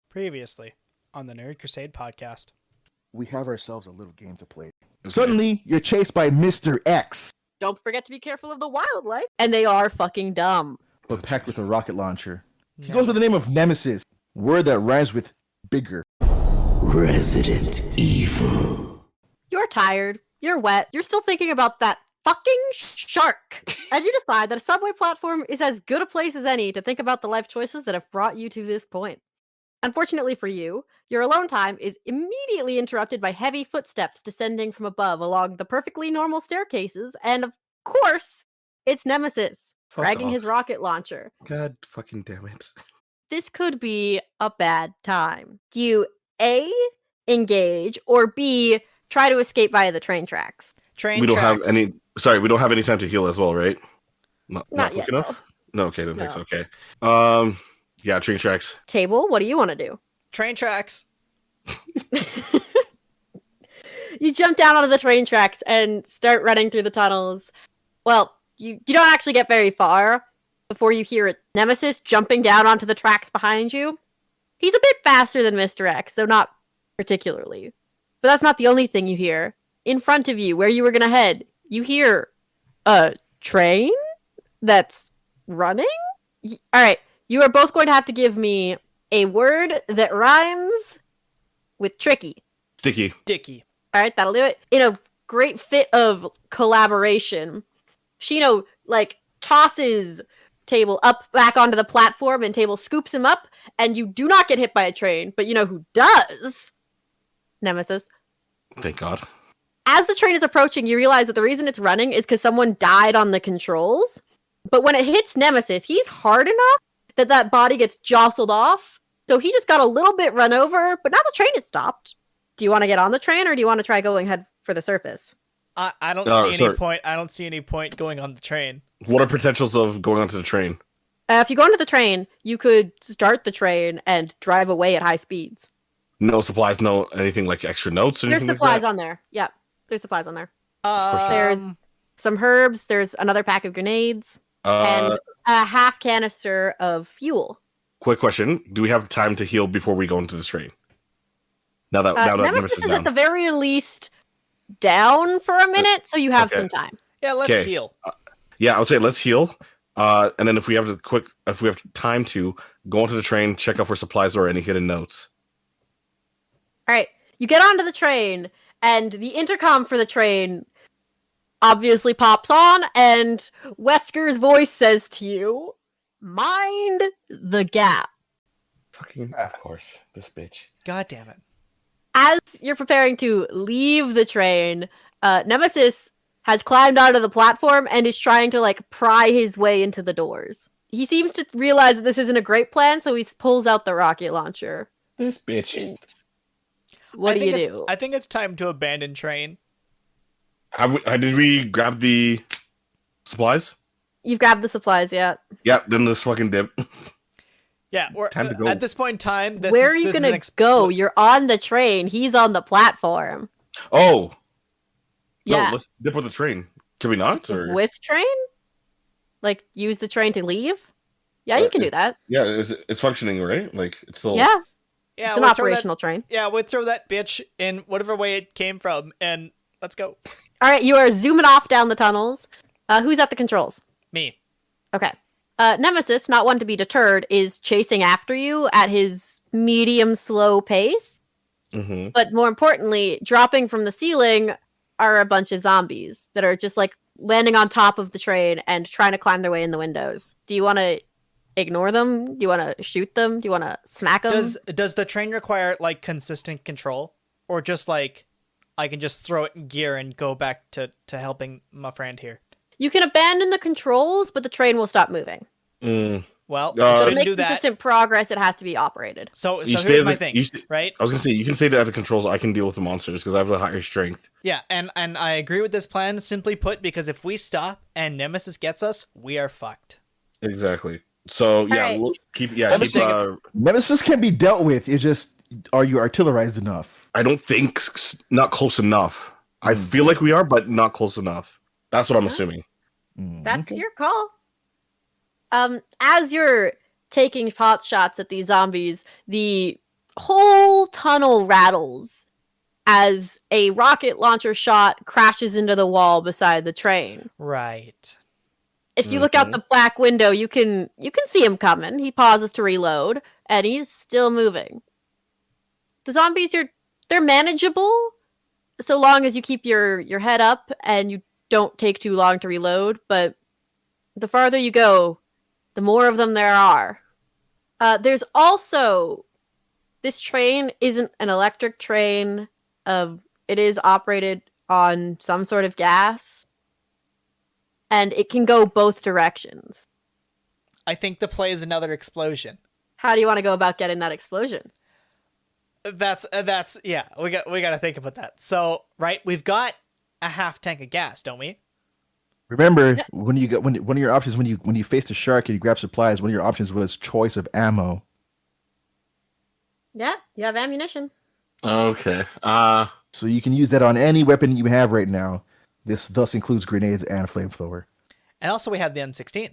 Previously on the Nerd Crusade podcast. We have ourselves a little game to play. Okay. Suddenly, you're chased by Mr. X. Don't forget to be careful of the wildlife. And they are fucking dumb. But packed with a rocket launcher. He goes by the name of Nemesis, word that rhymes with bigger. Resident Evil. You're tired. You're wet. You're still thinking about that fucking shark. And you decide that a subway platform is as good a place as any to think about the life choices that have brought you to this point. Unfortunately for you, your alone time is immediately interrupted by heavy footsteps descending from above along the perfectly normal staircases, and of course, it's Nemesis, dragging his rocket launcher. God fucking damn it. This could be a bad time. Do you A, engage, or B, try to escape via the train tracks? We don't have any time to heal as well, right? Not yet, quick enough? No, okay, then thanks, No. okay. Yeah, train tracks. Table, what do you want to do? Train tracks. You jump down onto the train tracks and start running through the tunnels. Well, you don't actually get very far before you hear Nemesis jumping down onto the tracks behind you. He's a bit faster than Mr. X, though not particularly. But that's not the only thing you hear. In front of you, where you were going to head, you hear a train that's running? All right, you are both going to have to give me a word that rhymes with tricky. Sticky. Dicky. All right, that'll do it. In a great fit of collaboration, Shino, tosses Table up back onto the platform, and Table scoops him up, and you do not get hit by a train, but you know who does? Nemesis. Thank God. As the train is approaching, you realize that the reason it's running is because someone died on the controls. But when it hits Nemesis, he's hard enough that body gets jostled off. So he just got a little bit run over, but now the train is stopped. Do you want to get on the train, or do you want to try going head for the surface? I don't see any point. I don't see any point going on the train. What are potentials of going onto the train? If you go onto the train, you could start the train and drive away at high speeds. No supplies, no anything like extra notes or There's anything supplies like that? on there. Yep, there's supplies on there. course There's some herbs. There's another pack of grenades. And a half canister of fuel. Quick question. Do we have time to heal before we go into this train? Now that Nemesis is at the very least down for a minute, so you have some time. Yeah, let's heal. Yeah, I would say let's heal. And then if we have time to go onto the train, check out for supplies or any hidden notes. All right, you get onto the train, and the intercom for the train obviously pops on, and Wesker's voice says to you, "Mind the gap." Fucking, of course, this bitch. God damn it. As you're preparing to leave the train, Nemesis has climbed onto the platform and is trying to pry his way into the doors. He seems to realize that this isn't a great plan, so he pulls out the rocket launcher. This bitch. What do you do? I think it's time to abandon train. Did we grab the supplies? You've grabbed the supplies, yeah. Yeah, then this fucking dip. Yeah, Time to go. At this point in time, Where are you gonna go? You're on the train. He's on the platform. Oh. Yeah. No, let's dip with the train. Can we not? Or? With train? Use the train to leave? Yeah, you can do that. Yeah, it's functioning, right? It's still... Yeah. Yeah, It's an operational train. Yeah, we'll throw that bitch in whatever way it came from, and let's go. All right, you are zooming off down the tunnels. Who's at the controls? Me. Okay. Nemesis, not one to be deterred, is chasing after you at his medium slow pace. Mm-hmm. But more importantly, dropping from the ceiling are a bunch of zombies that are just landing on top of the train and trying to climb their way in the windows. Do you want to ignore them? Do you want to shoot them? Do you want to smack them? Does the train require consistent control, or just I can just throw it in gear and go back to helping my friend here? You can abandon the controls, but the train will stop moving. Well, to to make do that. consistent progress, it has to be operated. So here's my thing, right? I was gonna say you can say that at the controls. I can deal with the monsters because I have a higher strength. Yeah, and I agree with this plan. Simply put, because if we stop and Nemesis gets us, we are fucked. Exactly. So yeah, right. we'll keep. Nemesis can be dealt with. It's just, are you artillerized enough? I don't think not close enough. I feel like we are, but not close enough. That's what I'm assuming. That's your call. As you're taking pot shots at these zombies, the whole tunnel rattles as a rocket launcher shot crashes into the wall beside the train. Right. If you look out the black window, you can see him coming. He pauses to reload, and he's still moving. The zombies they're manageable, so long as you keep your head up and you don't take too long to reload. But the farther you go, the more of them there are. There's also this train isn't an electric train. It is operated on some sort of gas. And it can go both directions. I think the play is another explosion. How do you want to go about getting that explosion? That's yeah. We got to think about that. So right, we've got a half tank of gas, don't we? Remember, when one of your options when you face the shark and you grab supplies, one of your options was choice of ammo. Yeah, you have ammunition. Okay. So you can use that on any weapon you have right now. This thus includes grenades and flamethrower. And also we have the M16.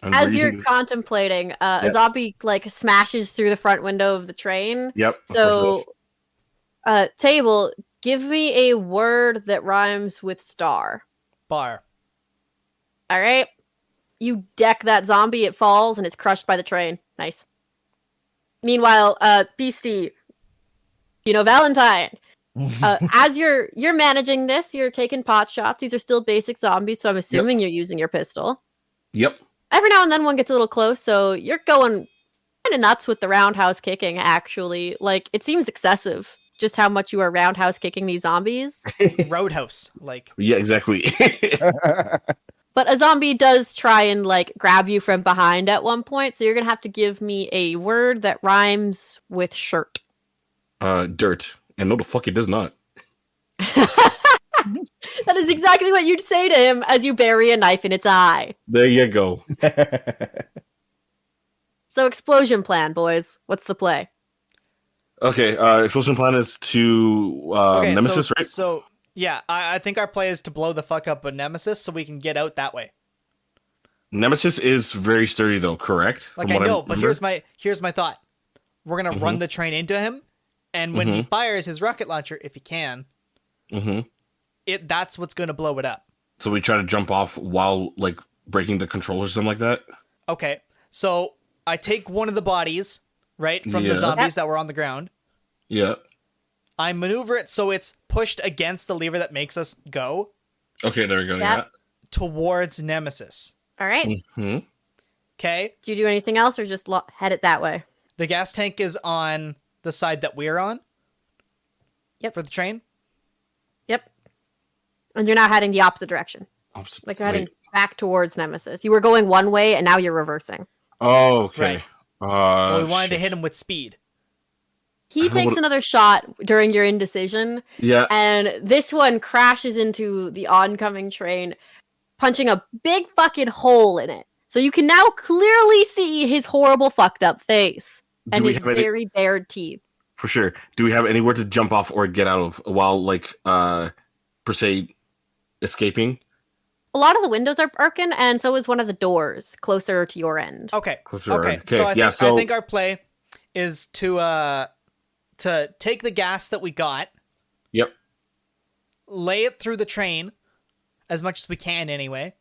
As you're contemplating, a zombie like smashes through the front window of the train. Yep. So, Table, give me a word that rhymes with star. Bar. All right. You deck that zombie, it falls, and it's crushed by the train. Nice. Meanwhile, Beastie, Valentine. As you're managing this, you're taking pot shots. These are still basic zombies, so I'm assuming you're using your pistol. Yep. Every now and then one gets a little close, so you're going kind of nuts with the roundhouse kicking, actually. Like, it seems excessive, just how much you are roundhouse kicking these zombies. Roadhouse, like. Yeah, exactly. But a zombie does try and, like, grab you from behind at one point, so you're going to have to give me a word that rhymes with shirt. Dirt. And no, the fuck it does not. That is exactly what you'd say to him as you bury a knife in its eye. There you go. So, explosion plan, boys. What's the play? Okay, explosion plan is to Nemesis, right? So, yeah, I think our play is to blow the fuck up a Nemesis so we can get out that way. Nemesis is very sturdy, though, correct? Like, I know, but here's my thought. We're going to run the train into him, and when he fires his rocket launcher, if he can, that's what's going to blow it up. So we try to jump off while, like, breaking the controls or something like that? Okay, so I take one of the bodies, right, from the zombies that were on the ground. Yeah. I maneuver it so it's pushed against the lever that makes us go. Okay, there we go, yeah. Towards Nemesis. All right. Okay. Do you do anything else or just head it that way? The gas tank is on the side that we're on. Yep. For the train. Yep. And you're now heading the opposite direction. Like you're heading back towards Nemesis. You were going one way and now you're reversing. Oh, okay. Right. We wanted to hit him with speed. He takes another shot during your indecision. Yeah. And this one crashes into the oncoming train, punching a big fucking hole in it. So you can now clearly see his horrible fucked up face and his very bared teeth. For sure. Do we have anywhere to jump off or get out of while, like, per se, escaping? A lot of the windows are broken, and so is one of the doors closer to your end. Okay. Closer to our end. So I think our play is to take the gas that we got. Yep. Lay it through the train as much as we can anyway.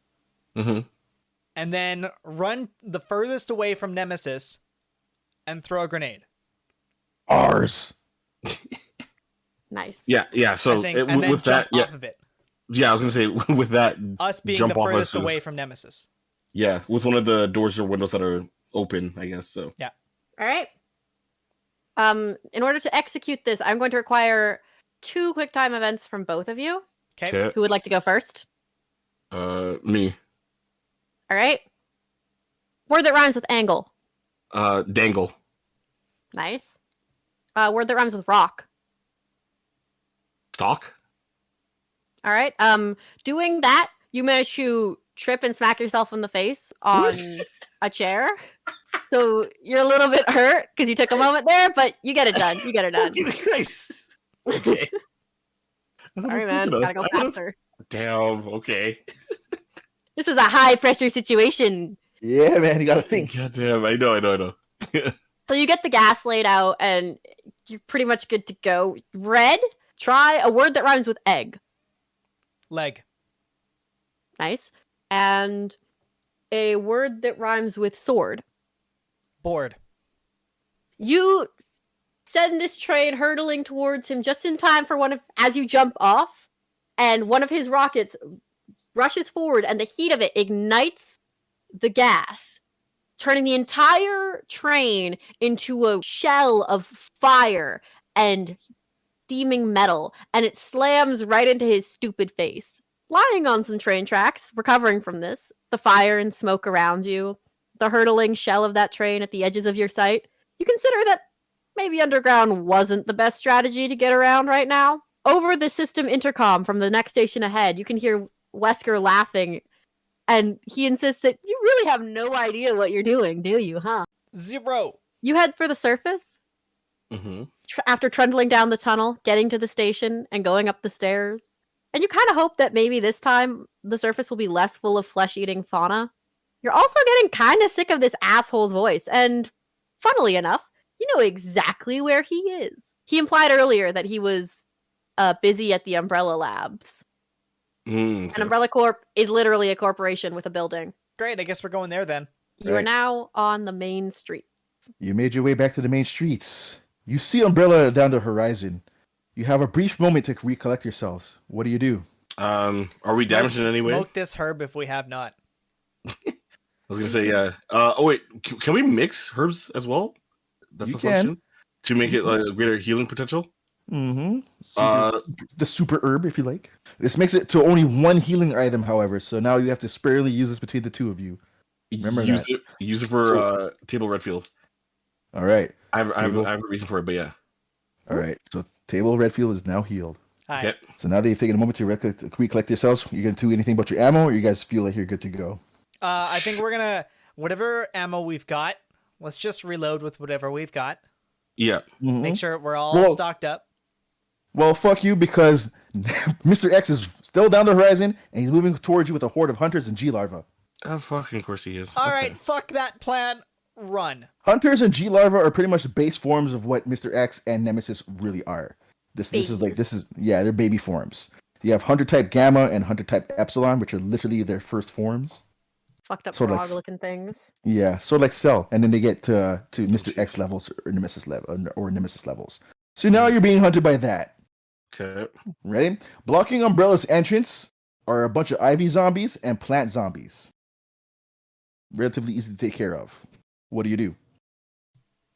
And then run the furthest away from Nemesis and throw a grenade. Ours. Nice. Yeah. So with that, off of it. Yeah, I was gonna say with that, us being jump the off furthest away from Nemesis. Yeah, with one of the doors or windows that are open, I guess. So yeah. All right. In order to execute this, I'm going to require 2 quick time events from both of you. Okay. Who would like to go first? Me. All right. Word that rhymes with angle. Dangle. Nice. Word that rhymes with rock. Stock. All right. Doing that, you manage to trip and smack yourself in the face on a chair. So you're a little bit hurt because you took a moment there, but you get it done. You get it done. Okay. Sorry, man. Gotta go faster. Damn. Okay. This is a high pressure situation. Yeah, man. You gotta think. God damn. I know. So you get the gas laid out and you're pretty much good to go. Red, try a word that rhymes with egg. Leg. Nice. And a word that rhymes with sword. Board. You send this train hurtling towards him just in time for as you jump off, and one of his rockets rushes forward, and the heat of it ignites the gas, turning the entire train into a shell of fire and steaming metal, and it slams right into his stupid face. Lying on some train tracks, recovering from this, the fire and smoke around you, the hurtling shell of that train at the edges of your sight, you consider that maybe underground wasn't the best strategy to get around right now. Over the system intercom from the next station ahead, you can hear Wesker laughing, and he insists that you really have no idea what you're doing, do you, huh? 0. You head for the surface. Mm-hmm. After trundling down the tunnel, getting to the station, and going up the stairs. And you kind of hope that maybe this time the surface will be less full of flesh-eating fauna. You're also getting kind of sick of this asshole's voice, and funnily enough, you know exactly where he is. He implied earlier that he was busy at the Umbrella Labs. Okay. And Umbrella Corp is literally a corporation with a building. Great, I guess we're going there then. You are now on the main street. You made your way back to the main streets. You see Umbrella down the horizon. You have a brief moment to recollect yourselves. What do? Are we damaged in any way? Smoke this herb if we have not. I was gonna say, yeah. Oh wait, can we mix herbs as well? That's You the function to make it like a greater healing potential. Mm-hmm. The Uh, super herb, if you like. This makes it to only one healing item, however. So now you have to sparingly use this between the two of you. Remember use that. Use it for Table Redfield. All right. I have a reason for it, but yeah. All right. So Table Redfield is now healed. Hi. Okay. So now that you've taken a moment to recollect yourselves, you're going to do anything about your ammo, or you guys feel like you're good to go? I think we're gonna whatever ammo we've got. Let's just reload with whatever we've got. Yeah. Mhm. Make sure we're all Well- stocked up. Well, fuck you, because Mr. X is still down the horizon, and he's moving towards you with a horde of hunters and G-larva. Oh, fucking course he is. All Okay. right, fuck that plan. Run. Hunters and G-larva are pretty much the base forms of what Mr. X and Nemesis really are. This is they're baby forms. You have Hunter type Gamma and Hunter type Epsilon, which are literally their first forms. Fucked up Sort of like- frog-looking things. Yeah, sort of like Cell, and then they get to Mr. X levels or Nemesis levels. So now you're being hunted by that. Okay. Ready? Blocking Umbrella's entrance are a bunch of Ivy zombies and plant zombies. Relatively easy to take care of. What do? You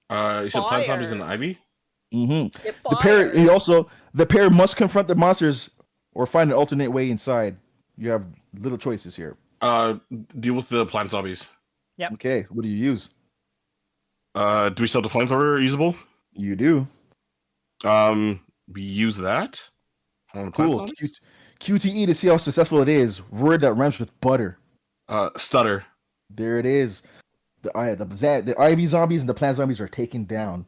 said plant zombies Fire. and ivy. Mm-hmm. Get The pair must confront the monsters or find an alternate way inside. You have little choices here. Deal with the plant zombies. Yep. Okay, what do you use? Do we sell the flamethrower usable? You do. We use that. On the plant Cool. zombies? QTE to see how successful it is. Word that rhymes with butter. Stutter. There it is. The Ivy zombies and the plant zombies are taken down.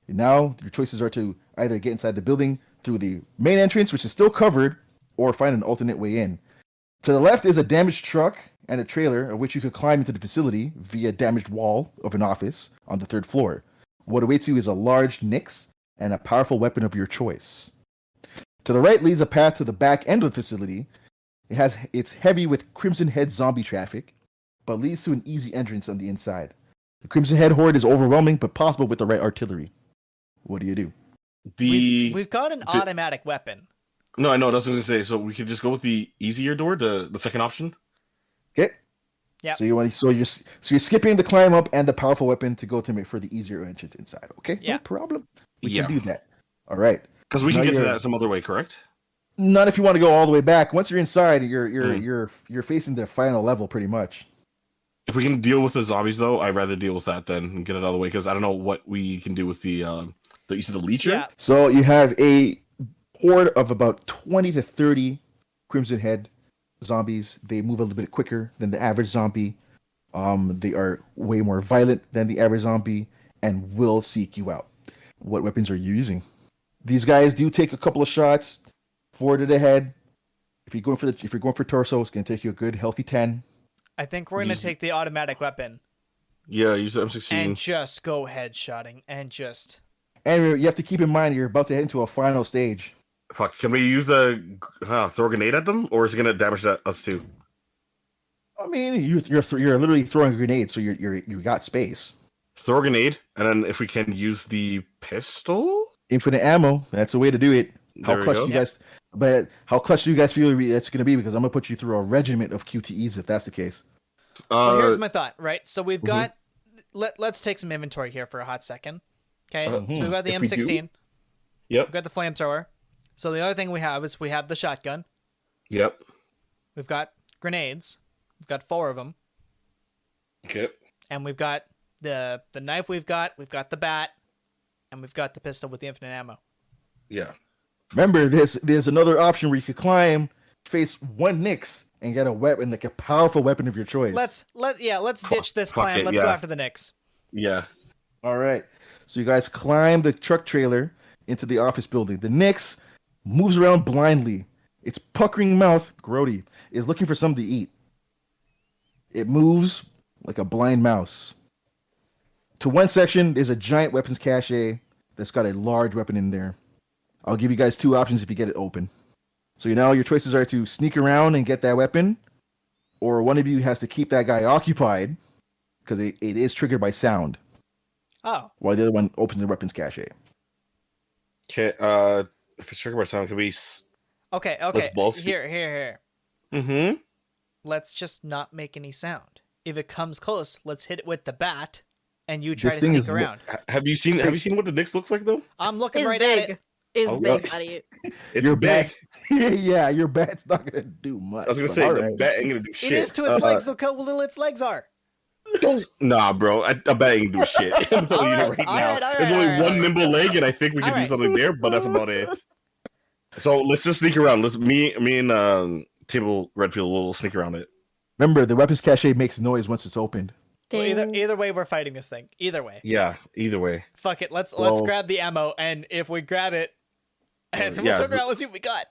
Now your choices are to either get inside the building through the main entrance, which is still covered, or find an alternate way in. To the left is a damaged truck and a trailer, of which you could climb into the facility via a damaged wall of an office on the 3rd floor. What awaits you is a large Nyx and a powerful weapon of your choice. To the right leads a path to the back end of the facility. It's heavy with Crimson Head zombie traffic, but leads to an easy entrance on the inside. The Crimson Head horde is overwhelming, but possible with the right artillery. What do? We've got an automatic weapon. No, I know. That's what I was gonna say. So we could just go with the easier door, the second option. Okay. Yeah. So you're skipping the climb up and the powerful weapon to go to make for the easier entrance inside. Okay. Yeah. No problem. We Yeah. can do that. All right. Because we can Now get to you're- that some other way, correct? Not if you want to go all the way back. Once you're inside, you're facing the final level pretty much. If we can deal with the zombies, though, I'd rather deal with that than get it out of the way. Because I don't know what we can do with the you said the leecher. Yeah. So you have a horde of about 20 to 30 Crimson Head zombies. They move a little bit quicker than the average zombie. They are way more violent than the average zombie and will seek you out. What weapons are you using? These guys do take a couple of shots forward to the head. If you're going for torso, it's gonna take you a good healthy 10. I think we're gonna take the automatic weapon Yeah, use the M16. and just go headshotting and just. And you have to keep in mind you're about to head into a final stage. Fuck. Can we use throw a grenade at them, or is it gonna damage us too? I mean, you're literally throwing a grenade, so you got space. Throw a grenade, and then if we can use the pistol. Infinite ammo. That's the way to do it. There we go. But how clutch do you guys feel that's going to be? Because I'm going to put you through a regiment of QTEs if that's the case. Well, here's my thought, right? So we've got... Let's take some inventory here for a hot second. Okay, so we've got the M16. Yep. We've got the flamethrower. So the other thing we have is we have the shotgun. Yep. We've got grenades. We've got 4 of them. Okay. And we've got the knife we've got the bat, and we've got the pistol with the infinite ammo. Yeah. Remember, there's another option where you could climb, face one Nyx, and get a weapon, like a powerful weapon of your choice. Let's ditch this plan. Let's go after the Nyx. Yeah. All right. So you guys climb the truck trailer into the office building. The Nyx moves around blindly. Its puckering mouth, grody, is looking for something to eat. It moves like a blind mouse. To one section, there's a giant weapons cache that's got a large weapon in there. I'll give you guys 2 options if you get it open. So your choices are to sneak around and get that weapon, or one of you has to keep that guy occupied, because it is triggered by sound. Oh. While the other one opens the weapons cache. Okay. If it's triggered by sound, can we? Okay. Let's both Here. Mm-hmm. Let's just not make any sound. If it comes close, let's hit it with the bat, and you try This to thing sneak is around. Have you seen what the Nyx looks like though? I'm looking Is right big. at it. Is Oh, big, yeah. buddy. It's Your big. bat, yeah, your bat's not gonna do much. I was gonna but say all the right. bat ain't gonna do shit. It is to its legs. Look how little its legs are. Nah, bro. I bet ain't do shit. I'm telling you Alright, right now. alright, There's only alright. one nimble leg, and I think we can do Alright. something there, but that's about it. So let's just sneak around. Me and Table Redfield will sneak around it. Remember, the weapons cache makes noise once it's opened. Well, Ding. either way, we're fighting this thing. Either way, Yeah, either way. fuck it. Let's Well- grab the ammo, and if we grab it, and we'll yeah, turn around. Let's see what we got.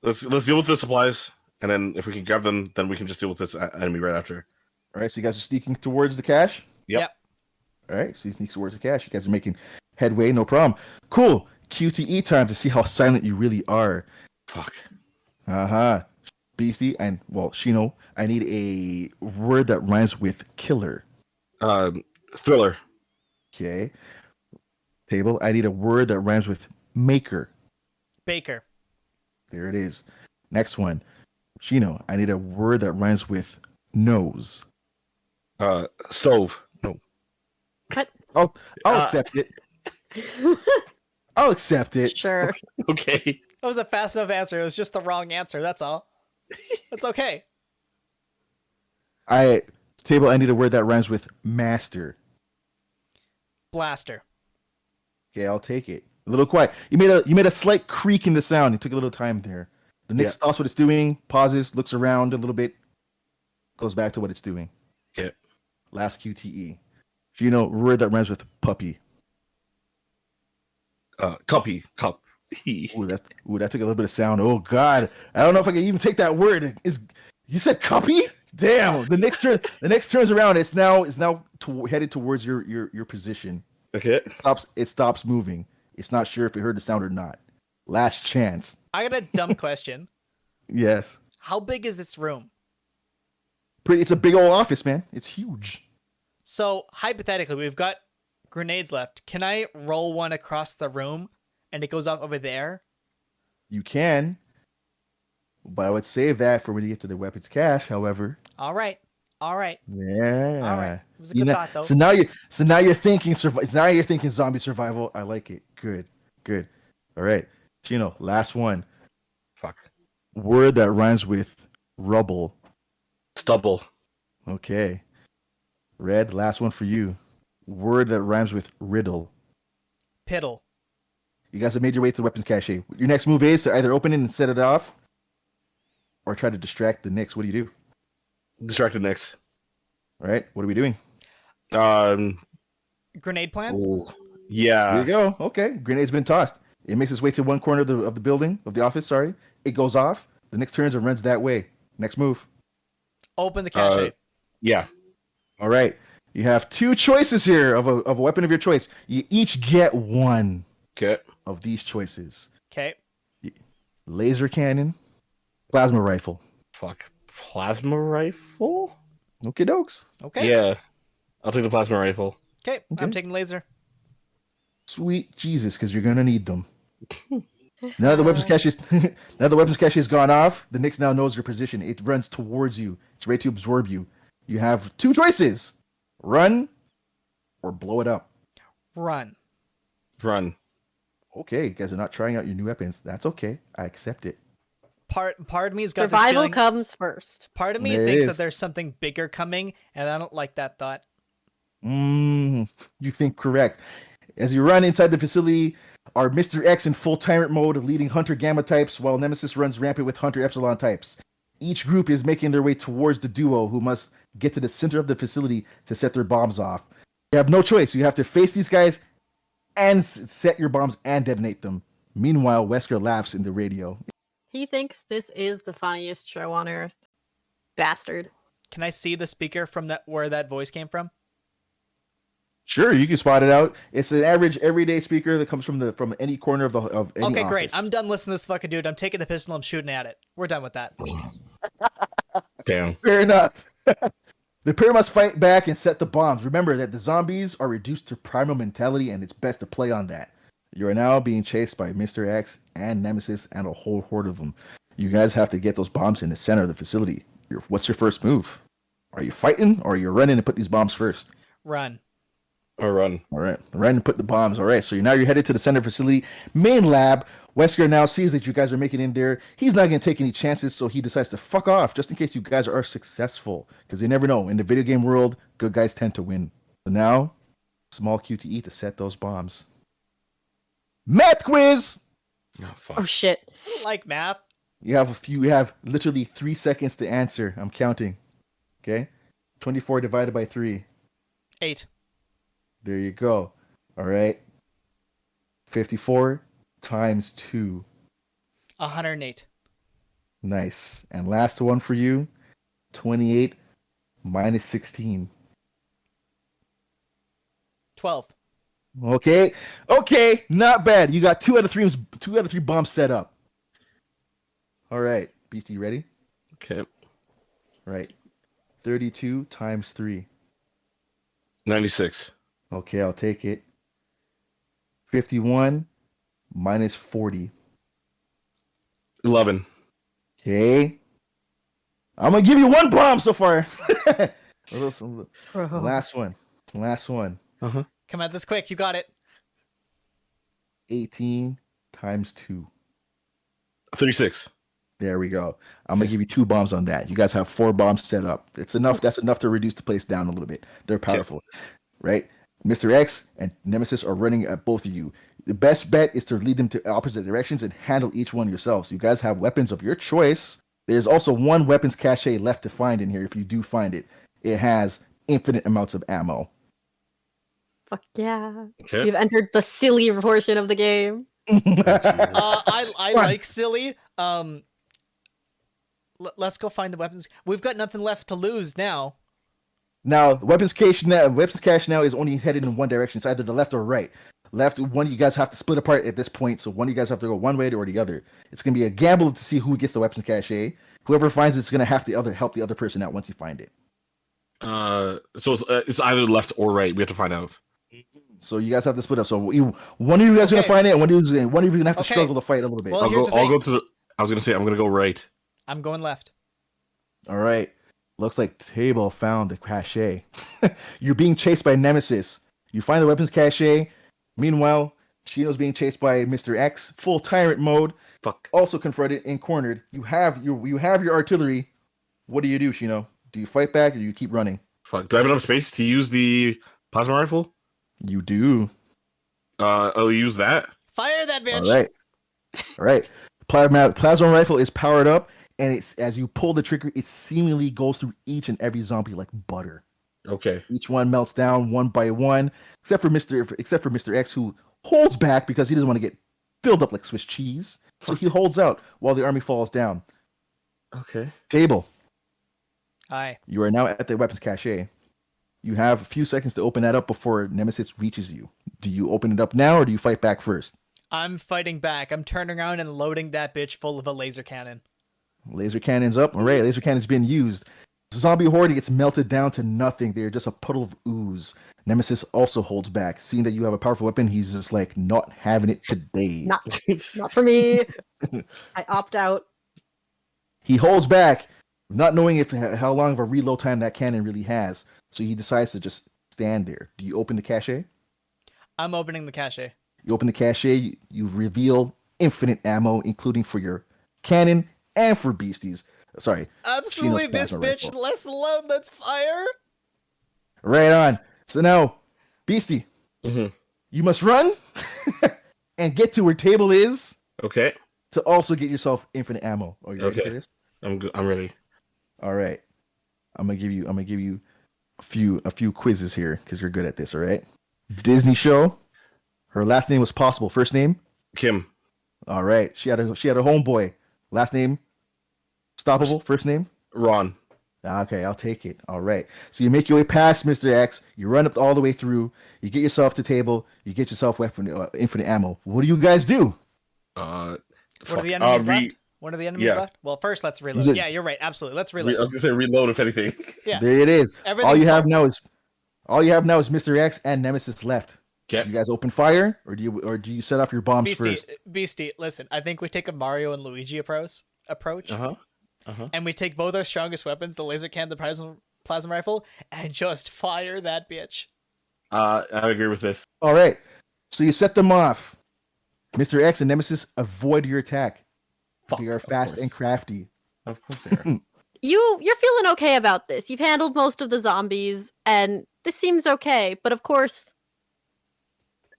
Let's deal with the supplies, and then if we can grab them, then we can just deal with this enemy right after. All right, so you guys are sneaking towards the cache. Yep. All right, so you sneak towards the cache. You guys are making headway, no problem. Cool. QTE time to see how silent you really are. Fuck. Beastie and Shino, I need a word that rhymes with killer. Thriller. Okay. Table, I need a word that rhymes with maker. Baker. There it is. Next one. Shino, I need a word that rhymes with nose. Stove. No. What? I'll accept it. I'll accept it. Sure. Okay. That was a fast enough answer. It was just the wrong answer. That's all. That's okay. Table, I need a word that rhymes with master. Blaster. Okay, I'll take it. A little quiet. You made a slight creak in the sound. It took a little time there. The Nyx stops what it's doing, pauses, looks around a little bit, goes back to what it's doing. Okay. Last QTE. Shino, word that rhymes with puppy. Cuppy. Cup. Ooh, that took a little bit of sound. Oh God, I don't know if I can even take that word. You said cuppy? Damn. The next turns around. It's now headed towards your position. Okay. It stops moving. It's not sure if it heard the sound or not. Last chance. I got a dumb question. Yes. How big is this room? It's a big old office, man. It's huge. So hypothetically, we've got grenades left. Can I roll one across the room and it goes off over there? You can, but I would save that for when you get to the weapons cache. However. All right. Yeah. All right. It was a good thought, though. So now you're thinking zombie survival. I like it. Good. All right, Chino. Last one. Fuck. Word that rhymes with rubble. Stubble. Okay. Red. Last one for you. Word that rhymes with riddle. Piddle. You guys have made your way to the weapons cache. Your next move is to either open it and set it off, or try to distract the Nyx. What do you do? Distracted Nyx. All right. What are we doing? Grenade plant? Ooh. Yeah. Here you go. Okay. Grenade's been tossed. It makes its way to one corner of the building, of the office, sorry. It goes off. The Nyx turns and runs that way. Next move. Open the cache. Yeah. All right. You have 2 choices here of a weapon of your choice. You each get one. Okay. of these choices: Okay. laser cannon, plasma rifle. Fuck. Plasma rifle? Okay, dokes. Okay. Yeah. I'll take the plasma rifle. Okay. I'm Okay. taking laser. Sweet Jesus, because you're gonna need them. Now the weapons cache is now the weapons cache has gone off. The Nyx now knows your position. It runs towards you. It's ready to absorb you. You have two choices: run or blow it up. Run. Run. Okay, you guys are not trying out your new weapons. That's okay. I accept it. Part of me's got this Survival feeling. comes first. Part of me There it thinks is. that there's something bigger coming, and I don't like that thought. You think correct. As you run inside the facility, are Mr. X in full tyrant mode, leading Hunter Gamma types, while Nemesis runs rampant with Hunter Epsilon types. Each group is making their way towards the duo, who must get to the center of the facility to set their bombs off. You have no choice. You have to face these guys and set your bombs and detonate them. Meanwhile, Wesker laughs in the radio. He thinks this is the funniest show on earth. Bastard. Can I see the speaker from that where that voice came from? Sure, you can spot it out. It's an average everyday speaker that comes from any corner of any Okay, great. office. I'm done listening to this fucking dude. I'm taking the pistol. I'm shooting at it. We're done with that. Damn. Fair enough. The pair must fight back and set the bombs. Remember that the zombies are reduced to primal mentality, and it's best to play on that. You are now being chased by Mr. X and Nemesis and a whole horde of them. You guys have to get those bombs in the center of the facility. What's your first move? Are you fighting, or are you running and put these bombs first? Run. Or run. All right, run and put the bombs. All right, so you're headed to the center facility main lab. Wesker now sees that you guys are making it in there. He's not going to take any chances, so he decides to fuck off just in case you guys are successful. Because you never know. In the video game world, good guys tend to win. So now, small QTE to set those bombs. Math quiz! Oh, fuck. Oh shit. Like math. You have literally 3 seconds to answer. I'm counting. Okay? 24 divided by 3. 8. There you go. All right. 54 times 2. 108. Nice. And last one for you. 28 minus 16. 12. Okay. Okay. Not bad. You got 2 out of 3 bombs set up. All right. Beastie, you ready? Okay. All right. 32 times 3. 96. Okay, I'll take it. 51 minus 40. 11. Okay. I'm going to give you 1 bomb so far. Last one. Uh-huh. Come at this quick. You got it. 18 times 2. 36. There we go. I'm going to give you 2 bombs on that. You guys have 4 bombs set up. It's enough. That's enough to reduce the place down a little bit. They're powerful. Right? Mr. X and Nemesis are running at both of you. The best bet is to lead them to opposite directions and handle each one yourselves. You guys have weapons of your choice. There's also 1 weapons cache left to find in here if you do find it. It has infinite amounts of ammo. Fuck yeah. Okay. We've entered the silly portion of the game. I like silly. Let's go find the weapons. We've got nothing left to lose now. Now, the weapons cache now is only headed in one direction. It's either the left or right. Left, one of you guys have to split apart at this point, so one of you guys have to go one way or the other. It's going to be a gamble to see who gets the weapons cache. Whoever finds it's going to have to help the other person out once you find it. So it's either left or right. We have to find out. So you guys have to split up. So one of you guys is going to find it, and one of you are going to have to Okay. struggle to fight a little bit. Well, I'll here's go. the I'll thing. go to the. I was gonna say I'm gonna go right. I'm going left. All right. Looks like Table found the cache. You're being chased by Nemesis. You find the weapons cache. Meanwhile, Shino's being chased by Mr. X, full tyrant mode. Fuck. Also confronted and cornered. You have your artillery. What do you do, Shino? Do you fight back or do you keep running? Fuck. Do I have enough space to use the plasma rifle? You do. I'll use that. Fire that bitch. All right. Plasma rifle is powered up, and it's as you pull the trigger, it seemingly goes through each and every zombie like butter. Okay. Each one melts down one by one, except for Mr. X, who holds back because he doesn't want to get filled up like Swiss cheese. So he holds out while the army falls down. Okay. Table. Aye. You are now at the weapons cache. You have a few seconds to open that up before Nemesis reaches you. Do you open it up now or do you fight back first? I'm fighting back. I'm turning around and loading that bitch full of a laser cannon. Laser cannon's up. All right, laser cannon's been used. Zombie horde gets melted down to nothing. They're just a puddle of ooze. Nemesis also holds back. Seeing that you have a powerful weapon, he's just like not having it today. Not for me. I opt out. He holds back, not knowing how long of a reload time that cannon really has. So he decides to just stand there. Do you open the cache? I'm opening the cache. You open the cache, you reveal infinite ammo, including for your cannon and for beasties. Sorry. Absolutely, Shino's this plasma bitch. rifle. Let's load. Let's fire. Right on. So now, Beastie, Mhm. you must run and get to where table is Okay. to also get yourself infinite ammo. Are you ready Okay. for this? I'm good. I'm ready. All right. I'm gonna give you a few quizzes here because you're good at this. All right. Disney show. Her last name was Possible. First name. Kim. All right. She had a homeboy. Last name. Stoppable. First name. Ron. Okay, I'll take it. All right. So you make your way past Mr. X. You run up all the way through. You get yourself to table. You get yourself weapon infinite ammo. What do you guys do? What are the enemies left? What are the enemies yeah. left? Well, first let's reload. Look. Yeah, you're right. Absolutely. Let's I reload. was gonna say reload if anything. Yeah. There it is. All Everything's you have fine. now is Mr. X and Nemesis left. Okay. You guys open fire, or do you set off your bombs Beastie, first? Beastie, listen. I think we take a Mario and Luigi approach, and we take both our strongest weapons, the laser cannon, the plasma rifle, and just fire that bitch. I agree with this. All right. So you set them off. Mr. X and Nemesis avoid your attack. Fuck, They are of fast course. and crafty. Of course they are. You're feeling okay about this. You've handled most of the zombies, and this seems okay. But of course,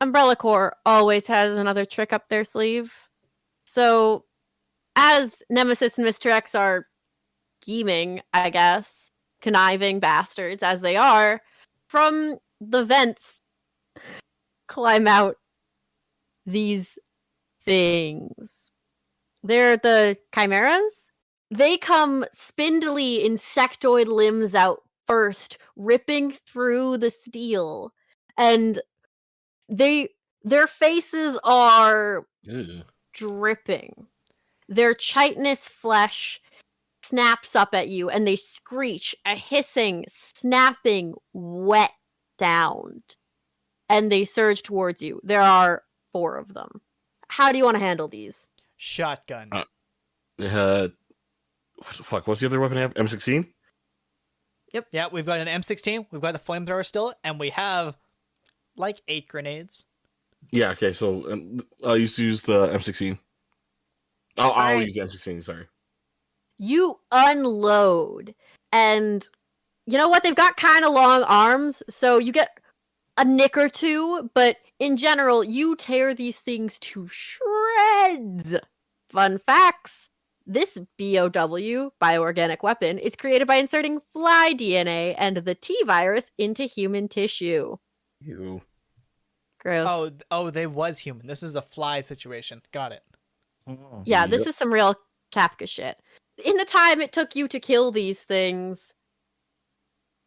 Umbrella Corp always has another trick up their sleeve. So, as Nemesis and Mr. X are scheming, I guess, conniving bastards as they are, from the vents climb out these things. They're the Chimeras. They come spindly insectoid limbs out first, ripping through the steel. And their faces are Ew. dripping. Their chitinous flesh snaps up at you and they screech a hissing, snapping, wet sound. And they surge towards you. There are 4 of them. How do you want to handle these? Shotgun. Fuck. What's the other weapon I have? M16. Yeah, we've got an M16. We've got the flamethrower still, and we have like 8 grenades. Yeah. Okay. So I'll use the M16. I'll Alright. use the M16. Sorry. You unload, and you know what? They've got kind of long arms, so you get a nick or two, but in general, you tear these things to shreds. Fun facts. This BOW, bioorganic weapon, is created by inserting fly DNA and the T virus into human tissue. Ew. Gross. Oh, they was human. This is a fly situation. Got it. Yeah, this Yep. is some real Kafka shit. In the time it took you to kill these things,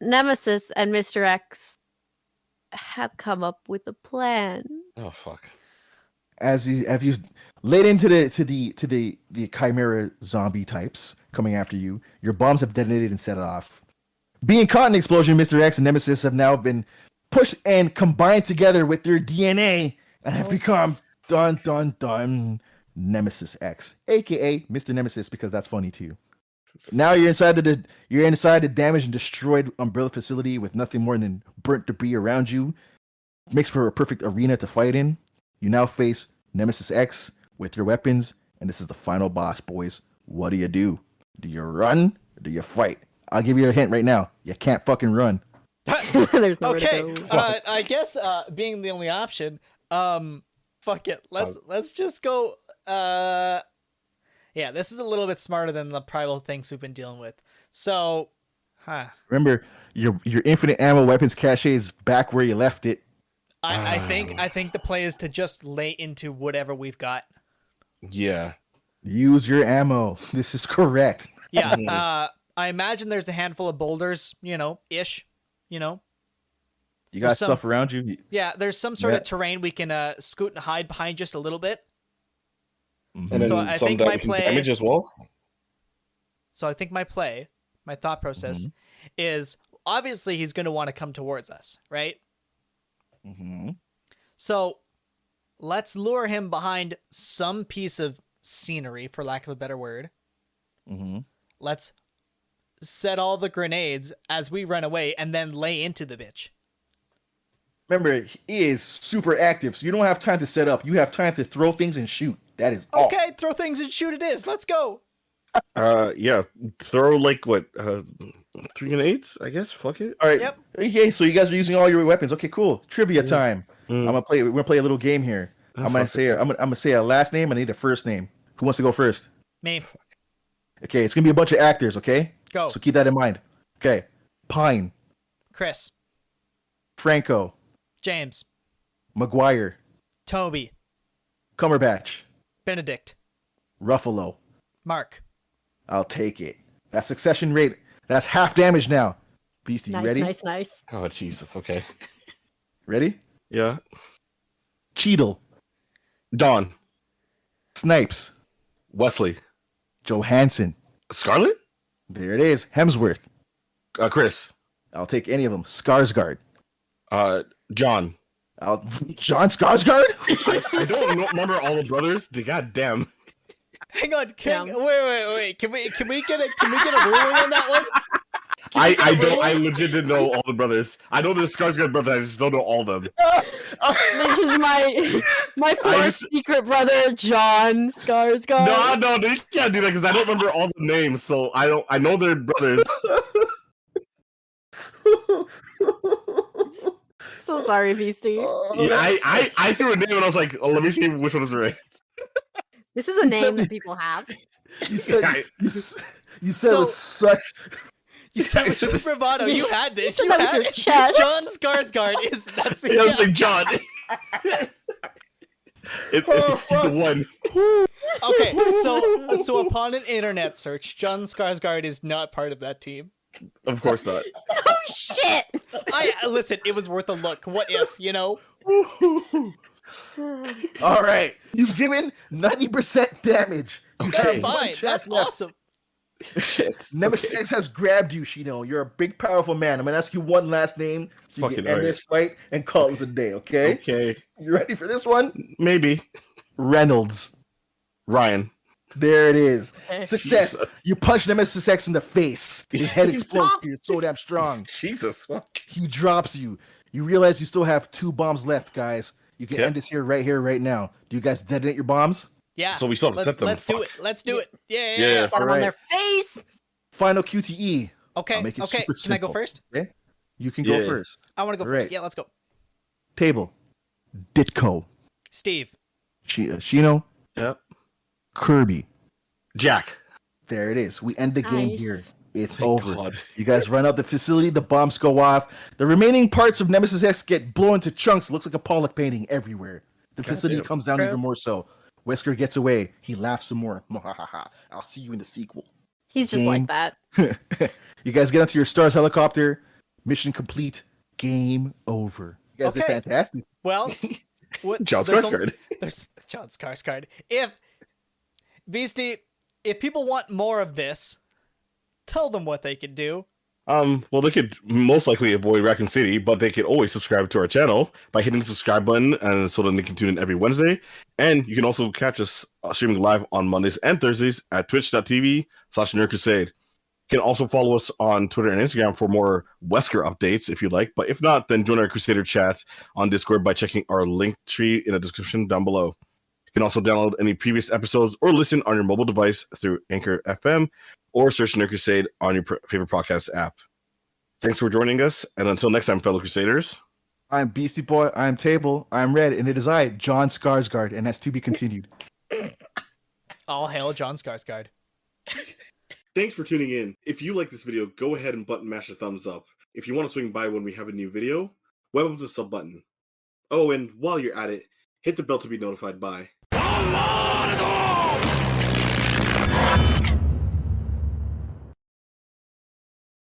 Nemesis and Mr. X have come up with a plan. Oh fuck. As you laid into the Chimera zombie types coming after you, your bombs have detonated and set it off. Being caught in the explosion, Mr. X and Nemesis have now been pushed and combined together with their DNA and have become dun Nemesis X, aka Mr. Nemesis, because that's funny too. Now you're inside the damaged and destroyed Umbrella facility with nothing more than burnt debris around you. Makes for a perfect arena to fight in. You now face Nemesis X with your weapons, and this is the final boss, boys. What do you do? Do you run or do you fight? I'll give you a hint right now. You can't fucking run. There's nowhere Okay, to go. I guess being the only option, fuck it. Let's just go. Yeah, this is a little bit smarter than the primal things we've been dealing with. So, Remember, your infinite ammo weapons cache is back where you left it. I think the play is to just lay into whatever we've got. Yeah. Use your ammo. This is correct. Yeah, I imagine there's a handful of boulders, ish, You got There's stuff around you. Yeah, there's some sort of terrain we can scoot and hide behind just a little bit. Mhm. And then So I some think that my we can play- damage as well. So I think my thought process is obviously he's going to want to come towards us, right? Mhm. So let's lure him behind some piece of scenery, for lack of a better word. Mhm. Let's set all the grenades as we run away and then lay into the bitch. Remember, he is super active, so you don't have time to set up. You have time to throw things and shoot. That is all. Okay, throw things and shoot it is. Let's go. Yeah. Throw like what? 3 grenades, I guess. Fuck it. All right. Yep. Okay, so you guys are using all your weapons. Okay, cool. Trivia time. Mm. We're gonna play a little game here. Oh, I'm gonna say a last name. I need a first name. Who wants to go first? Me. Okay, it's gonna be a bunch of actors. Okay. Go. So keep that in mind. Okay. Pine, Chris. Franco, James. McGuire, Toby. Cumberbatch, Benedict. Ruffalo. Mark. I'll take it. That succession rate. That's half damage now. Beastie, you Nice, ready? nice. Oh Jesus. Okay. Ready? Yeah. Cheadle, Dawn. Snipes, Wesley. Johansson. Scarlet. There it is. Hemsworth. Chris. I'll take any of them. Skarsgård. John. John Skarsgård? I don't remember all the brothers. Goddamn. Hang on. Yeah. Wait. Can we get a ruling on that one? I legit didn't know all the brothers. I know there's Skarsgård brothers. I just don't know all of them. This is my fourth secret brother, John Skarsgård. No, you can't do that because I don't remember all the names. So I know they're brothers. So sorry, Beastie. Yeah, I threw a name and I was like, oh, let me see which one is right. This is a name that people have. You said I- you said it with such. You said with such bravado. You had this. You You said that had with it. your chest. John Skarsgård is that's Yeah, I was like John. He's the one. Okay, so upon an internet search, John Skarsgård is not part of that team. Of course not. Oh shit! Listen, it was worth a look. What if, you know? All right, you've given 90% damage. You That's have one fine. chance That's left. awesome. Shit. Nemesis X has grabbed you, Shino. You're a big, powerful man. I'm gonna ask you one last name so you Fucking can end right. this fight and call this a day. Okay? Okay. You ready for this one? Maybe. Reynolds. Ryan. There it is. Okay. Success. Jesus. You punch Nemesis X in the face. His head explodes. You're so damn strong. Jesus. Fuck. He drops you. You realize you still have 2 bombs left, guys. You can Okay. end this here, right now. Do you guys detonate your bombs? Yeah. So we still have to set them. Let's do Fuck. it. Let's do it. Yeah. Yeah. Set 'em on Alright. their face. Final QTE. Okay. I'll make it Okay. super Can I go simple. first? Okay? You can go Yeah. first. I want to go Alright. first. Yeah, let's go. Table. Ditko. Steve. Shino. Yep. Kirby. Jack. There it is. We end the game Nice. here. It's Thank over. God. You guys run out the facility. The bombs go off. The remaining parts of Nemesis X get blown into chunks. It looks like a Pollock painting everywhere. The facility damn. comes down Chris? even more so. Wesker gets away. He laughs some more. I'll see you in the sequel. He's just like that. You guys get onto your Stars helicopter. Mission complete. Game over. You guys did Okay. fantastic. Well, what? John there's Skarsgård. There's John Skarsgård. If Beastie, if people want more of this, tell them what they can do. Well, they could most likely avoid Raccoon City, but they could always subscribe to our channel by hitting the subscribe button, and so then they can tune in every Wednesday. And you can also catch us streaming live on Mondays and Thursdays at twitch.tv/NerdCrusade. You can also follow us on Twitter and Instagram for more Wesker updates if you'd like. But if not, then join our Crusader chat on Discord by checking our link tree in the description down below. You can also download any previous episodes or listen on your mobile device through Anchor FM or search Nerd Crusade on your favorite podcast app. Thanks for joining us, and until next time, fellow Crusaders. I'm Beastie Boy. I'm Table. I'm Red. And it is I, John Skarsgård. And that's to be continued. All hail John Skarsgård. Thanks for tuning in. If you like this video, go ahead and button mash a thumbs up. If you want to swing by when we have a new video, web up the sub button. Oh, and while you're at it, hit the bell to be notified by.